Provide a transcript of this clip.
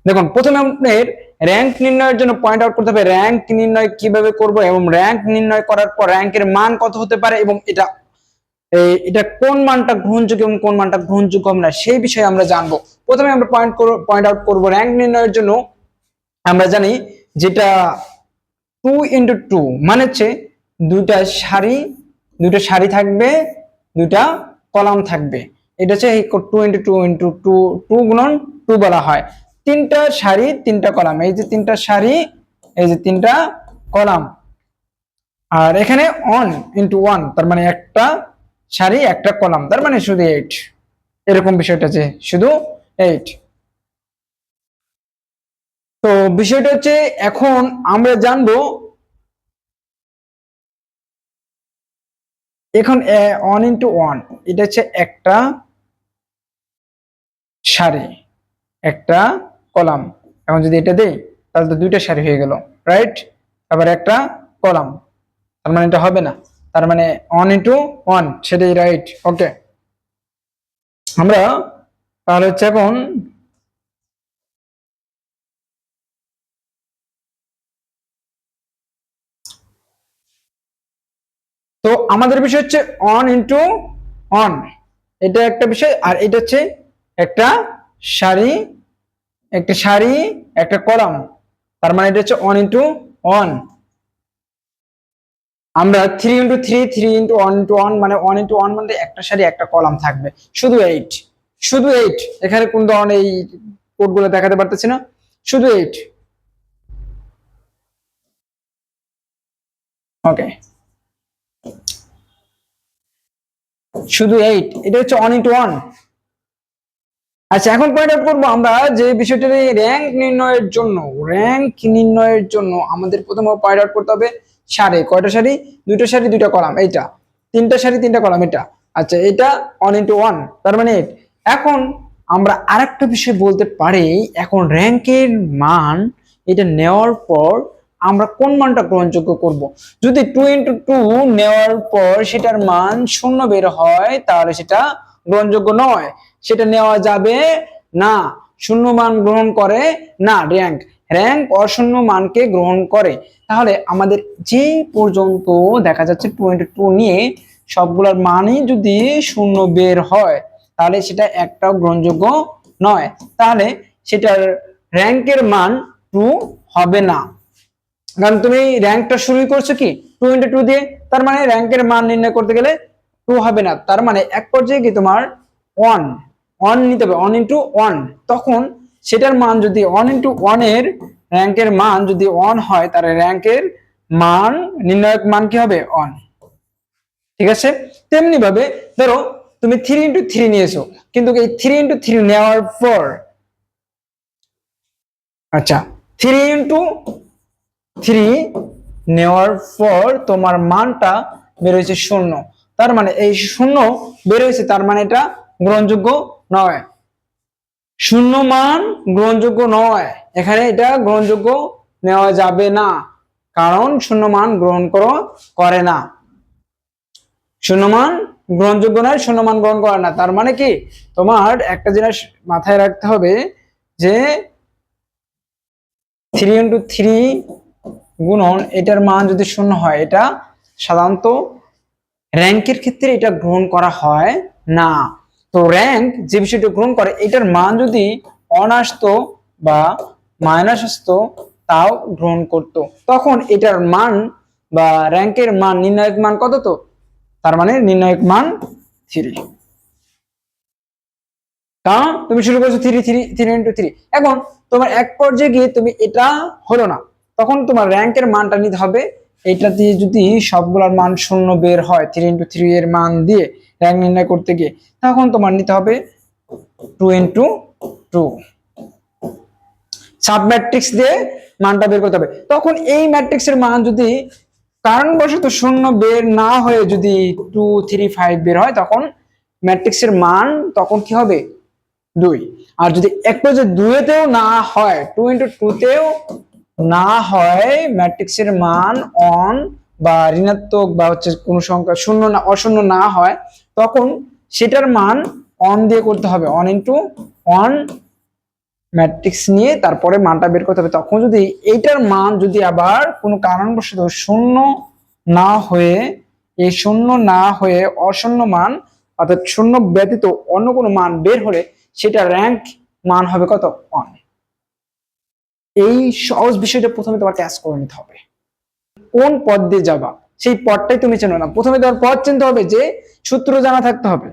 দেখুন প্রথমে আপনার র্যাঙ্ক নির্ণয়ের জন্য পয়েন্ট আউট করতে হবে র্যাঙ্ক নির্ণয় কিভাবে করব এবং র্যাঙ্ক নির্ণয় করার পর র্যাঙ্কের মান কত হতে পারে এবং এটা কোন মানটা গ্রহণযোগ্য এবং কোন মানটা গ্রহণযোগ্য হবে না সেই বিষয়ে আমরা জানবো। প্রথমে আমরা পয়েন্ট আউট করব র্যাঙ্ক নির্ণয়ের জন্য আমরা জানি যেটা 2 × 2 মানে হচ্ছে দুইটা সারি থাকবে, দুইটা কলাম থাকবে। এটা হচ্ছে 2 গুণন 2 বলা হয়। তিনটা সারি তিনটা কলাম, এই যে তিনটা সারি, এই যে তিনটা কলাম। আর এখানে 1 × 1 তার মানে একটা সারি একটা কলাম, তার মানে শুধু 8। এরকম বিষয়টা যে শুধু 8। তো বিষয়টা হচ্ছে এখন আমরা জানবো এখন 1 × 1 এটা হচ্ছে একটা সারি একটা কলাম। এখন যদি এটা দেই তাহলে তো দুইটা সারি হয়ে গেল, রাইট? আবার একটা কলাম, তার মানে এটা হবে না, তার মানে 1 × 1 সেটাই রাইট। ওকে, আমরা তাহলে হচ্ছে এখন তো আমাদের বিষয় হচ্ছে 1 × 1 এটা একটা বিষয়, আর এটা হচ্ছে একটা সারি একটা কলাম, তার মানে এটা হচ্ছে 1 × 1। আমরা 3 × 3 3 × 1 × 1 মানে 1 × 1 মানে একটা সারি একটা কলাম থাকবে, শুধু 8 এখানে কোন ধরনের এই কোডগুলো দেখাতে পারতেছি না, শুধু 8। ওকে, শুধু 8, এটা হচ্ছে 1 × 1। আচ্ছা, এখন পয়েন্ট আউট করবো আমরা যে বিষয়টা র্যাঙ্ক নির্ণয়ের জন্য আমাদের প্রথমে পয়েন্ট আউট করতে হবে সারি, কয়টা সারি? দুইটা সারি দুইটা কলাম, এইটা তিনটা সারি তিনটা কলাম, এটা আচ্ছা এটা 1 × 1 তার মানে 8। এখন আমরা আরেকটা বিষয় বলতে পারি, এখন র্যাঙ্কের মান এটা নেওয়ার পর আমরা কোন মানটা গ্রহণযোগ্য করব। যদি 2 × 2 নেওয়ার পর সেটার মান 0 বের হয় তাহলে সেটা গ্রহণযোগ্য নয়, সেটা নেওয়া যাবে না। শূন্য মান গ্রহণ করে না র্যাঙ্ক অশূন্য মানকে গ্রহণ করে। তাহলে আমাদের যে পর্যন্ত দেখা যাচ্ছে 2 × 2 নিয়ে সবগুলোর মানই যদি 0 বের হয় তাহলে সেটা একটাও গ্রহণযোগ্য নয়, তাহলে সেটার র্যাঙ্কের মান 2 হবে না। কারণ তুমি র্যাঙ্কটা শুরু করছো কি 2 × 2 দিয়ে, তার মানে র্যাঙ্কের মান নির্ণয় করতে গেলে 2 হবে না, তার মানে এক পর্যায়ে কি তোমার 1 নিতে হবে, 1 × 1। তখন সেটার মান যদি 1 × 1 এর র্যাঙ্কের মান যদি 1 হয় তাহলে র্যাঙ্কের মান নির্ণায়ক মান কি হবে 1। ঠিক আছে, তেমনি ভাবে ধরো তুমি 3 × 3 নিয়েছো, কিন্তু এই 3 × 3 নেওয়ার পর আচ্ছা 3 × 3 নেওয়ার পর তোমার মানটা বের হয়েছে 0, তার মানে এই 0 বের হয়েছে, তার মানে এটা গ্রহণযোগ্য নয়। 0 মান গ্রহণযোগ্য নয়, এখানে এটা গ্রহণযোগ্য নেওয়া যাবে না, কারণ 0 মান গ্রহণ করে না। 0 মান গ্রহণযোগ্য নয়, 0 মান গ্রহণ করে না, তার মানে কি তোমার একটা জিনিস মাথায় রাখতে হবে যে 3 × 3 গুণন এটার মান যদি 0 হয়, এটা সাধারণত র্যাঙ্কের ক্ষেত্রে এটা গ্রহণ করা হয় না। তো র্যাঙ্ক যে বিষয়টা গ্রহণ করে এটার মান যদি অন আসতো বা মাইনাস আসতো তাও গ্রহণ করত, তখন এটার মান বা র্যাঙ্কের মান নির্ণায়ক মান কত? তো তার মানে নির্ণায়ক মান 3, কারণ তুমি শুরু করছো 3 × 3। এখন তোমার এক পর্যায়ে গিয়ে তুমি এটা হলো না, তখন তোমার র্যাঙ্কের মানটা নিতে হবে, এটা দিয়ে যদি সবগুলোর মান 0 বের হয় 3 × 3 এর মান দিয়ে র্যাঙ্ক নির্ণয় করতে গিয়ে, তখন তোমার নিতে হবে 2 × 2 সাব ম্যাট্রিক্স দিয়ে মানটা বের করতে হবে। তখন এই ম্যাট্রিক্সের মান যদি কারণবশত 0 বের না হয়ে যদি 2 3 5 বের হয়, তখন ম্যাট্রিক্সের মান তখন কি হবে 2। আর যদি এক পর্যায়ে 2 তেও না হয়, 2 × 2 তেও না হয়, ম্যাট্রিক্সের মান অন বা ঋণাত্মক বা হচ্ছে কোন সংখ্যা শূন্য না অশূন্য না হয়, তখন সেটার মান অন দিয়ে করতে হবে, 1 × 1 ম্যাট্রিক্স নিয়ে তারপরে মানটা বের করতে হবে। তখন যদি এইটার মান যদি আবার কোনো কারণবশত শূন্য না হয়ে, এই শূন্য না হয়ে অশূন্য মান অর্থাৎ শূন্য ব্যতীত অন্য কোনো মান বের হলে সেটা র্যাঙ্ক মান হবে কত? 1। এই সহজ বিষয়টা প্রথমে তোমার ক্যাচ করে নিতে হবে। কোন পথ দিয়ে যাবা সেই পথটাই তুমি চেনো না, প্রথমে তোমার পথ চিনতে হবে, যে সূত্র জানা থাকতে হবে।